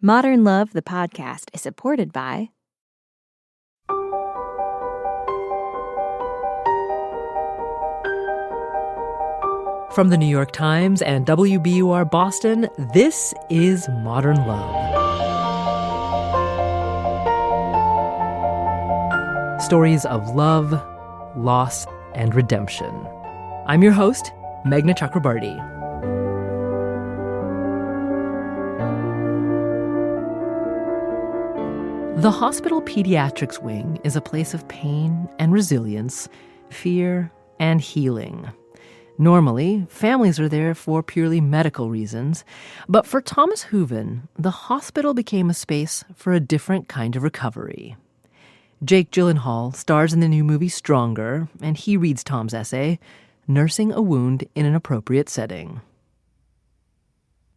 Modern Love, the podcast, is supported by From the New York Times and WBUR Boston, this is Modern Love. Stories of love, loss, and redemption. I'm your host, Meghna Chakrabarty. The hospital pediatrics wing is a place of pain and resilience, fear and healing. Normally, families are there for purely medical reasons, but for Thomas Hooven, the hospital became a space for a different kind of recovery. Jake Gyllenhaal stars in the new movie Stronger, and he reads Tom's essay, Nursing a Wound in an Appropriate Setting.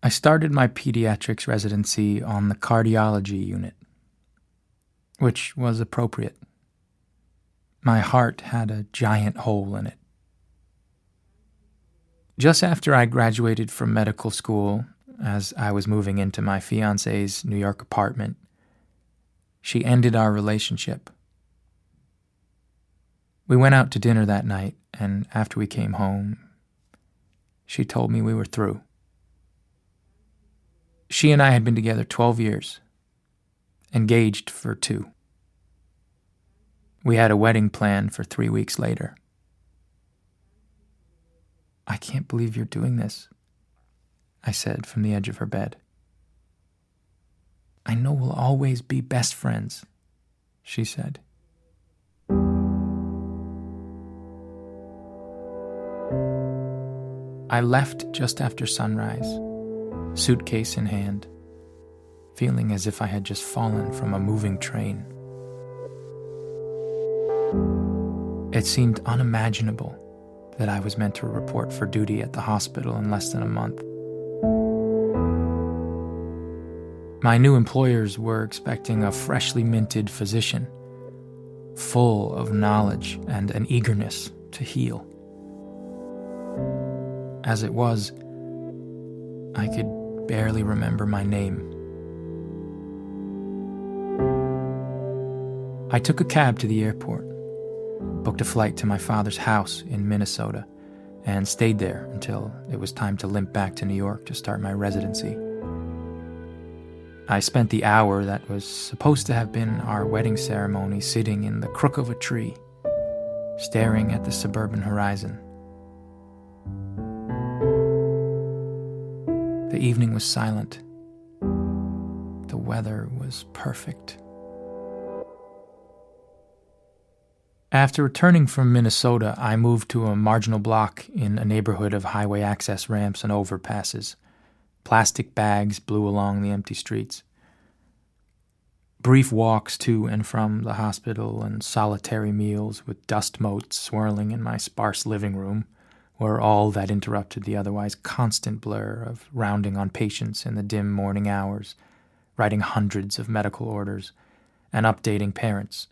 I started my pediatrics residency on the cardiology unit, which was appropriate. My heart had a giant hole in it. Just after I graduated from medical school, as I was moving into my fiancé's New York apartment, she ended our relationship. We went out to dinner that night, and after we came home, she told me we were through. She and I had been together 12 years, engaged for 2. We had a wedding planned for 3 weeks later. "I can't believe you're doing this," I said from the edge of her bed. "I know we'll always be best friends," she said. I left just after sunrise, suitcase in hand, feeling as if I had just fallen from a moving train. It seemed unimaginable that I was meant to report for duty at the hospital in less than a month. My new employers were expecting a freshly minted physician, full of knowledge and an eagerness to heal. As it was, I could barely remember my name. I took a cab to the airport, booked a flight to my father's house in Minnesota, and stayed there until it was time to limp back to New York to start my residency. I spent the hour that was supposed to have been our wedding ceremony sitting in the crook of a tree, staring at the suburban horizon. The evening was silent. The weather was perfect. After returning from Minnesota, I moved to a marginal block in a neighborhood of highway access ramps and overpasses. Plastic bags blew along the empty streets. Brief walks to and from the hospital and solitary meals with dust motes swirling in my sparse living room were all that interrupted the otherwise constant blur of rounding on patients in the dim morning hours, writing hundreds of medical orders, and updating parents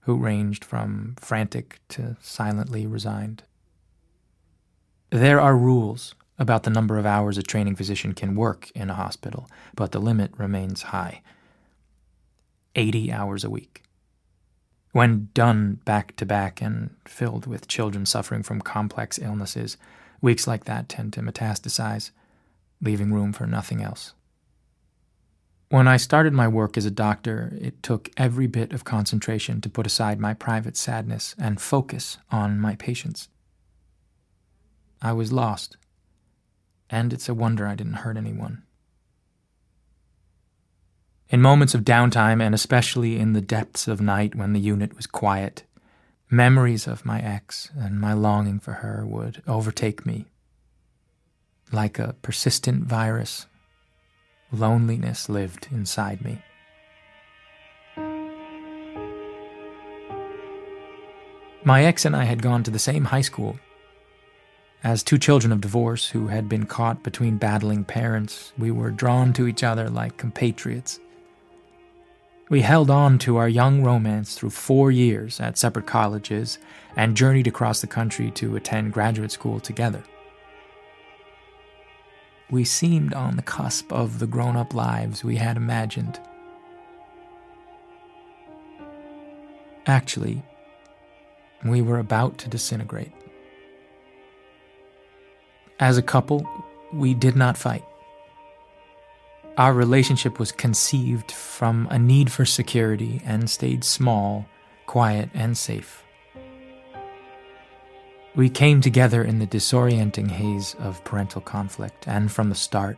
who ranged from frantic to silently resigned. There are rules about the number of hours a training physician can work in a hospital, but the limit remains high. 80 hours a week. When done back-to-back and filled with children suffering from complex illnesses, weeks like that tend to metastasize, leaving room for nothing else. When I started my work as a doctor, it took every bit of concentration to put aside my private sadness and focus on my patients. I was lost, and it's a wonder I didn't hurt anyone. In moments of downtime, and especially in the depths of night when the unit was quiet, memories of my ex and my longing for her would overtake me. Like a persistent virus, loneliness lived inside me. My ex and I had gone to the same high school. As 2 children of divorce who had been caught between battling parents, we were drawn to each other like compatriots. We held on to our young romance through 4 years at separate colleges and journeyed across the country to attend graduate school together. we seemed on the cusp of the grown-up lives we had imagined. Actually, we were about to disintegrate. As a couple, we did not fight. Our relationship was conceived from a need for security and stayed small, quiet, and safe. We came together in the disorienting haze of parental conflict, and from the start,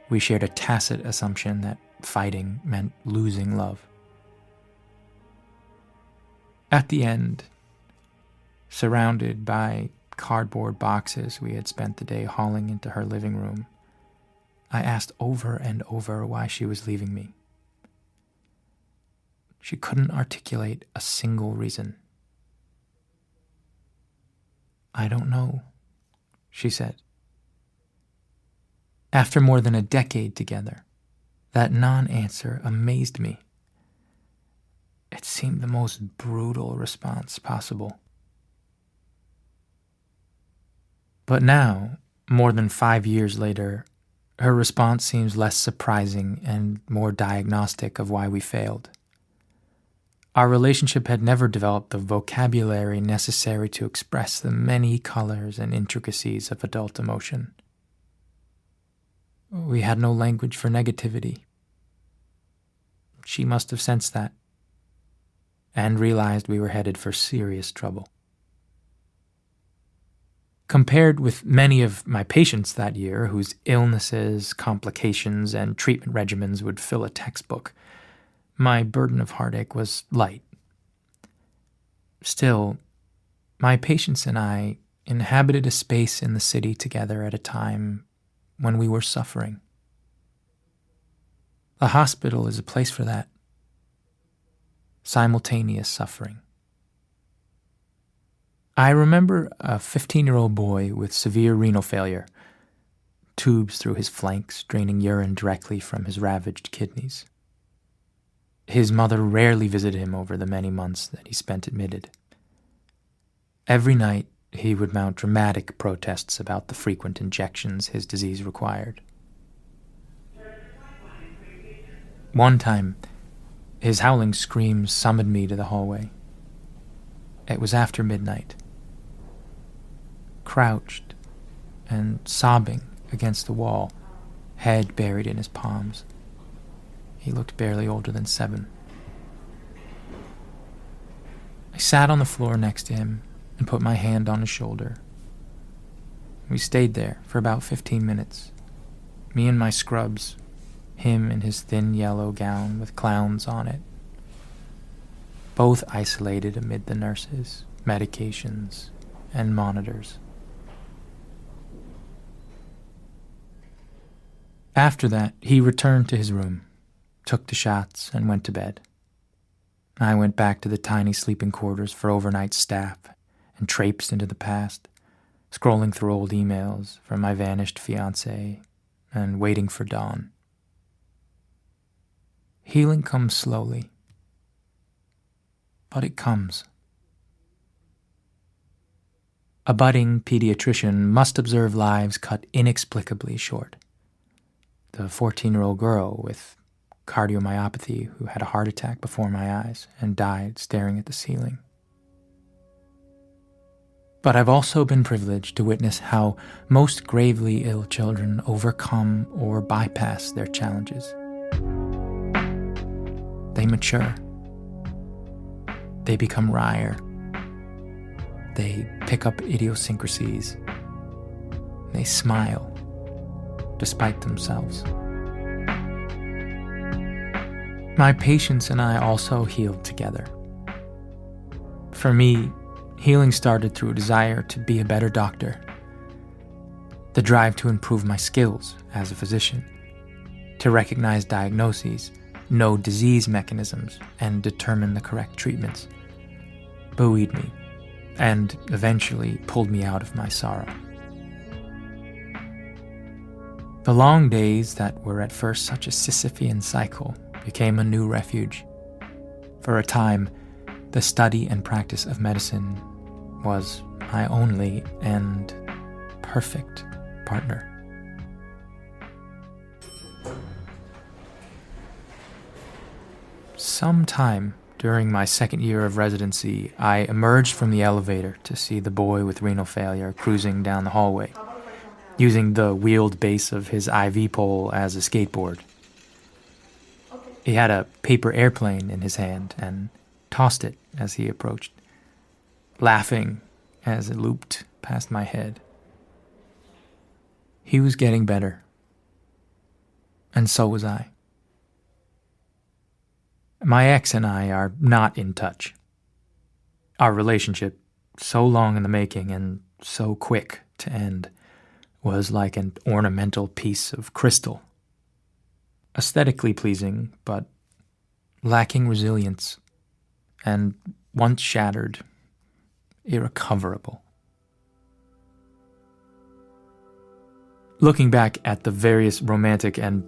we shared a tacit assumption that fighting meant losing love. At the end, surrounded by cardboard boxes we had spent the day hauling into her living room, I asked over and over why she was leaving me. She couldn't articulate a single reason. "I don't know," she said. After more than a decade together, that non-answer amazed me. It seemed the most brutal response possible. But now, more than 5 years later, her response seems less surprising and more diagnostic of why we failed. Our relationship had never developed the vocabulary necessary to express the many colors and intricacies of adult emotion. We had no language for negativity. She must have sensed that and realized we were headed for serious trouble. Compared with many of my patients that year, whose illnesses, complications, and treatment regimens would fill a textbook, my burden of heartache was light. Still, my patients and I inhabited a space in the city together at a time when we were suffering. The hospital is a place for that. Simultaneous suffering. I remember a 15-year-old boy with severe renal failure, tubes through his flanks draining urine directly from his ravaged kidneys. His mother rarely visited him over the many months that he spent admitted. Every night, he would mount dramatic protests about the frequent injections his disease required. One time, his howling screams summoned me to the hallway. It was after midnight. Crouched and sobbing against the wall, head buried in his palms. He looked barely older than 7. I sat on the floor next to him and put my hand on his shoulder. We stayed there for about 15 minutes, me in my scrubs, him in his thin yellow gown with clowns on it, both isolated amid the nurses, medications, and monitors. After that, he returned to his room, took the shots, and went to bed. I went back to the tiny sleeping quarters for overnight staff and traipsed into the past, scrolling through old emails from my vanished fiancé and waiting for dawn. Healing comes slowly, but it comes. A budding pediatrician must observe lives cut inexplicably short. The 14-year-old girl with cardiomyopathy who had a heart attack before my eyes and died staring at the ceiling. But I've also been privileged to witness how most gravely ill children overcome or bypass their challenges. They mature. They become wrier. They pick up idiosyncrasies. They smile, despite themselves. My patients and I also healed together. For me, healing started through a desire to be a better doctor, the drive to improve my skills as a physician, to recognize diagnoses, know disease mechanisms, and determine the correct treatments, buoyed me, and eventually pulled me out of my sorrow. The long days that were at first such a Sisyphean cycle became a new refuge. For a time, the study and practice of medicine was my only and perfect partner. Sometime during my second year of residency, I emerged from the elevator to see the boy with renal failure cruising down the hallway, using the wheeled base of his IV pole as a skateboard. He had a paper airplane in his hand and tossed it as he approached, laughing as it looped past my head. He was getting better, and so was I. My ex and I are not in touch. Our relationship, so long in the making and so quick to end, was like an ornamental piece of crystal. Aesthetically pleasing, but lacking resilience, and once shattered, irrecoverable. Looking back at the various romantic and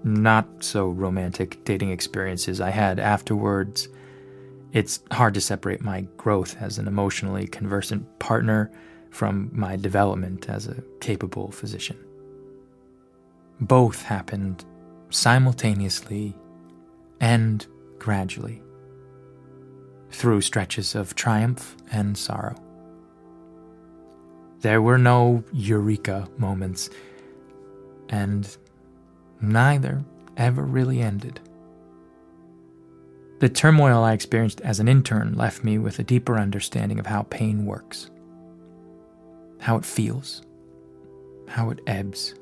not so romantic dating experiences I had afterwards, it's hard to separate my growth as an emotionally conversant partner from my development as a capable physician. Both happened simultaneously and gradually, through stretches of triumph and sorrow. There were no eureka moments, and neither ever really ended. The turmoil I experienced as an intern left me with a deeper understanding of how pain works, how it feels, how it ebbs,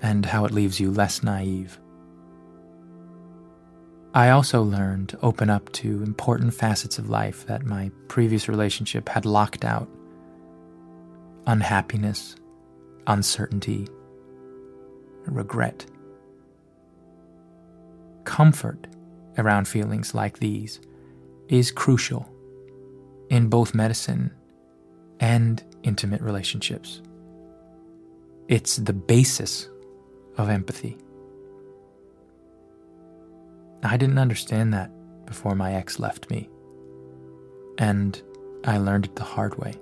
and how it leaves you less naive. I also learned to open up to important facets of life that my previous relationship had locked out. Unhappiness, uncertainty, regret. Comfort around feelings like these is crucial in both medicine and intimate relationships. It's the basis of empathy. I didn't understand that before my ex left me, and I learned it the hard way.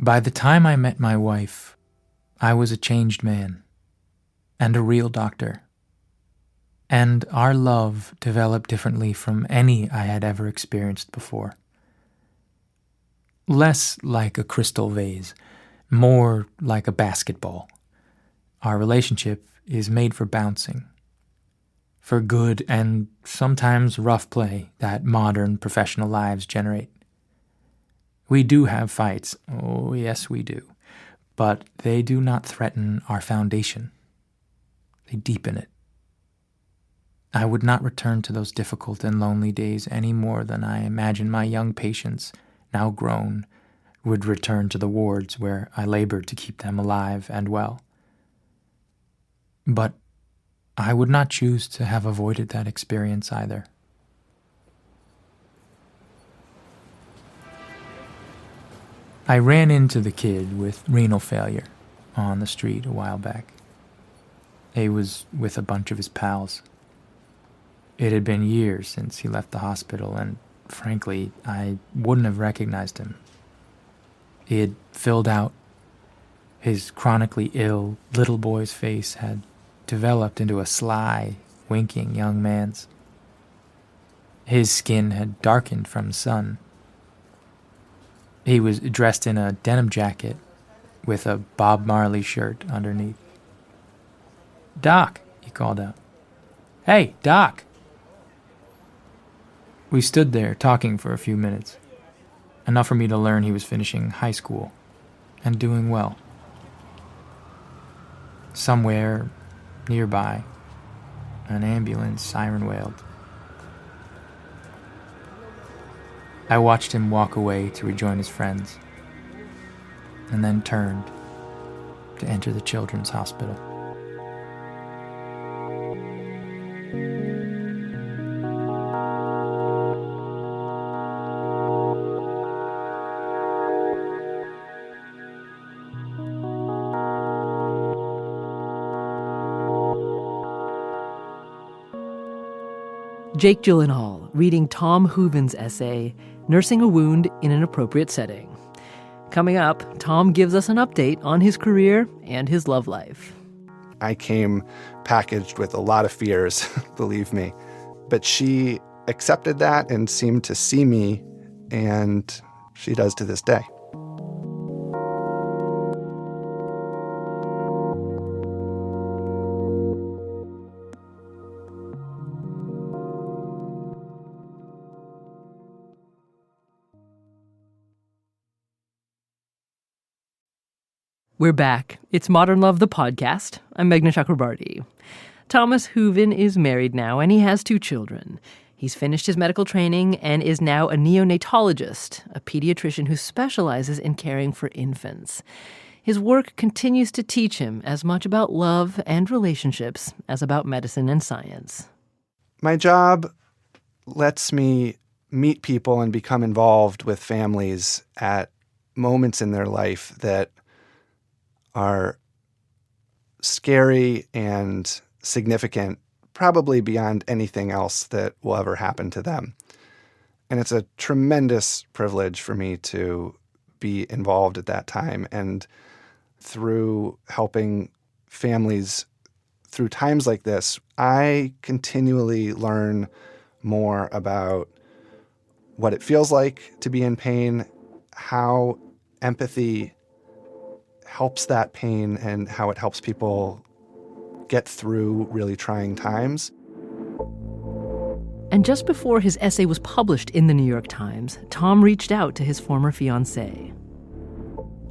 By the time I met my wife, I was a changed man and a real doctor, and our love developed differently from any I had ever experienced before. Less like a crystal vase, more like a basketball. Our relationship is made for bouncing, for good and sometimes rough play that modern professional lives generate. We do have fights, oh yes we do, but they do not threaten our foundation. They deepen it. I would not return to those difficult and lonely days any more than I imagine my young patients, now grown, would return to the wards where I labored to keep them alive and well. But I would not choose to have avoided that experience either. I ran into the kid with renal failure on the street a while back. He was with a bunch of his pals. It had been years since he left the hospital, and frankly, I wouldn't have recognized him. He had filled out. His chronically ill little boy's face had developed into a sly, winking young man's. His skin had darkened from the sun. He was dressed in a denim jacket with a Bob Marley shirt underneath. "Doc," he called out. "Hey, Doc." We stood there talking for a few minutes, enough for me to learn he was finishing high school and doing well. Somewhere nearby, an ambulance siren wailed. I watched him walk away to rejoin his friends, and then turned to enter the children's hospital. Jake Gyllenhaal reading Tom Hooven's essay, Nursing a Wound in an Appropriate Setting. Coming up, Tom gives us an update on his career and his love life. I came packaged with a lot of fears, believe me. But she accepted that and seemed to see me, and she does to this day. We're back. It's Modern Love, the podcast. I'm Meghna Chakrabarti. Thomas Hooven is married now, and he has 2 children. He's finished his medical training and is now a neonatologist, a pediatrician who specializes in caring for infants. His work continues to teach him as much about love and relationships as about medicine and science. My job lets me meet people and become involved with families at moments in their life that are scary and significant, probably beyond anything else that will ever happen to them. And it's a tremendous privilege for me to be involved at that time. And through helping families through times like this, I continually learn more about what it feels like to be in pain, how empathy helps that pain, and how it helps people get through really trying times. And just before his essay was published in the New York Times, Tom reached out to his former fiancée.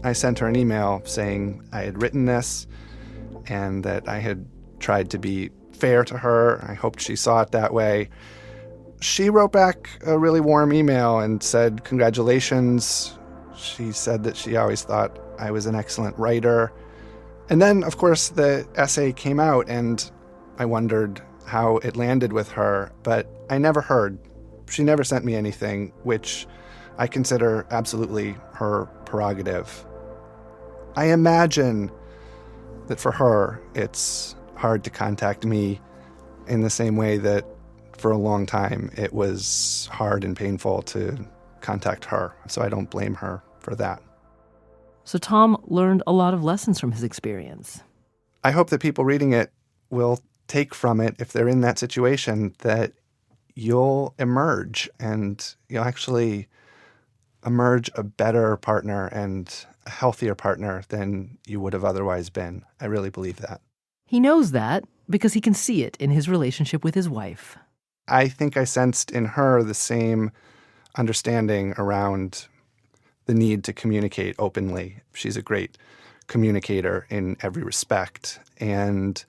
I sent her an email saying I had written this and that I had tried to be fair to her. I hoped she saw it that way. She wrote back a really warm email and said, "Congratulations." She said that she always thought I was an excellent writer. And then, of course, the essay came out, and I wondered how it landed with her, but I never heard. She never sent me anything, which I consider absolutely her prerogative. I imagine that for her, it's hard to contact me in the same way that for a long time it was hard and painful to contact her. So I don't blame her for that. So Tom learned a lot of lessons from his experience. I hope that people reading it will take from it, if they're in that situation, that you'll emerge, and you'll actually emerge a better partner and a healthier partner than you would have otherwise been. I really believe that. He knows that because he can see it in his relationship with his wife. I think I sensed in her the same understanding around the need to communicate openly. She's a great communicator in every respect. And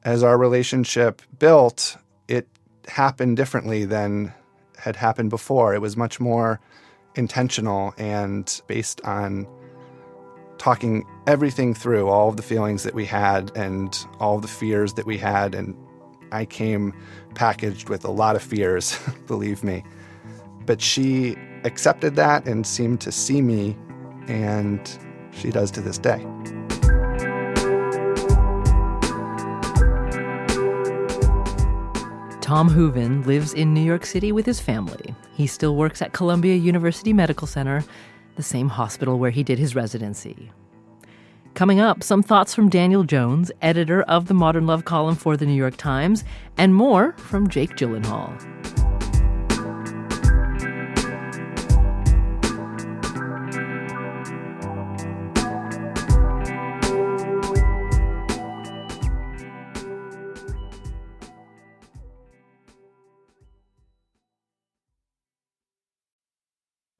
as our relationship built, it happened differently than had happened before. It was much more intentional and based on talking everything through, all of the feelings that we had and all of the fears that we had. And I came packaged with a lot of fears, believe me. But she accepted that and seemed to see me, and she does to this day. Tom Hooven lives in New York City with his family. He still works at Columbia University Medical Center, the same hospital where he did his residency. Coming up, some thoughts from Daniel Jones, editor of the Modern Love column for the New York Times, and more from Jake Gyllenhaal.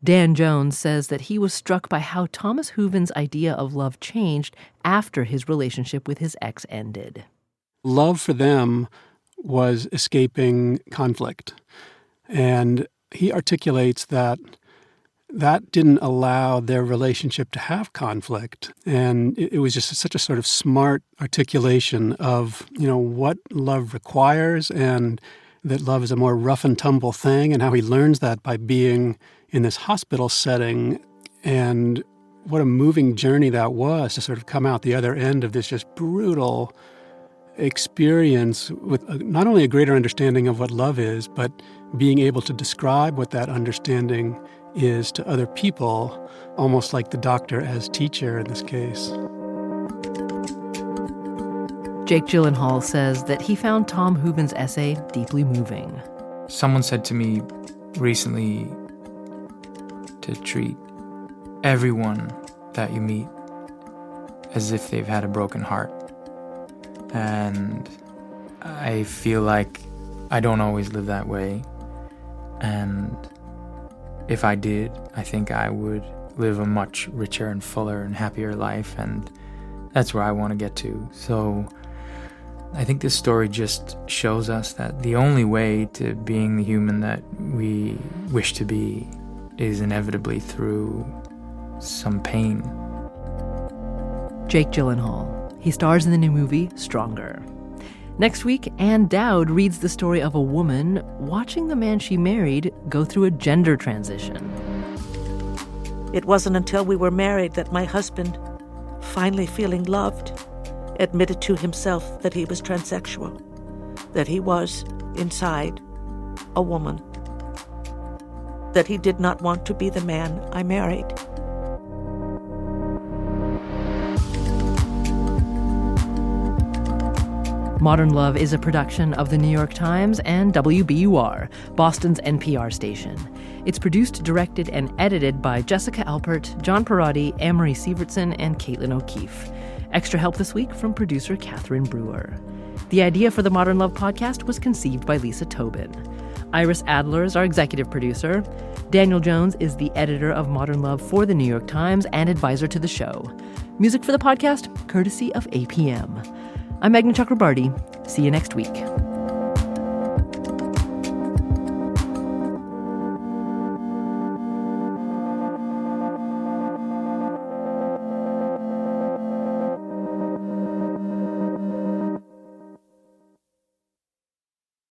Dan Jones says that he was struck by how Thomas Hooven's idea of love changed after his relationship with his ex ended. Love for them was escaping conflict. And he articulates that that didn't allow their relationship to have conflict. And it was just such a sort of smart articulation of, what love requires, and that love is a more rough and tumble thing, and how he learns that by being in this hospital setting. And what a moving journey that was to sort of come out the other end of this just brutal experience with not only a greater understanding of what love is, but being able to describe what that understanding is to other people, almost like the doctor as teacher in this case. Jake Gyllenhaal says that he found Tom Hooven's essay deeply moving. Someone said to me recently to treat everyone that you meet as if they've had a broken heart. And I feel like I don't always live that way. And if I did, I think I would live a much richer and fuller and happier life. And that's where I want to get to. So I think this story just shows us that the only way to being the human that we wish to be is inevitably through some pain. Jake Gyllenhaal. He stars in the new movie Stronger. Next week, Ann Dowd reads the story of a woman watching the man she married go through a gender transition. It wasn't until we were married that my husband, finally feeling loved, admitted to himself that he was transsexual, that he was, inside, a woman, that he did not want to be the man I married. Modern Love is a production of The New York Times and WBUR, Boston's NPR station. It's produced, directed, and edited by Jessica Alpert, John Perotti, Amory Sievertson, and Caitlin O'Keefe. Extra help this week from producer Catherine Brewer. The idea for the Modern Love podcast was conceived by Lisa Tobin. Iris Adler is our executive producer. Daniel Jones is the editor of Modern Love for The New York Times and advisor to the show. Music for the podcast, courtesy of APM. I'm Meghna Chakrabarty. See you next week.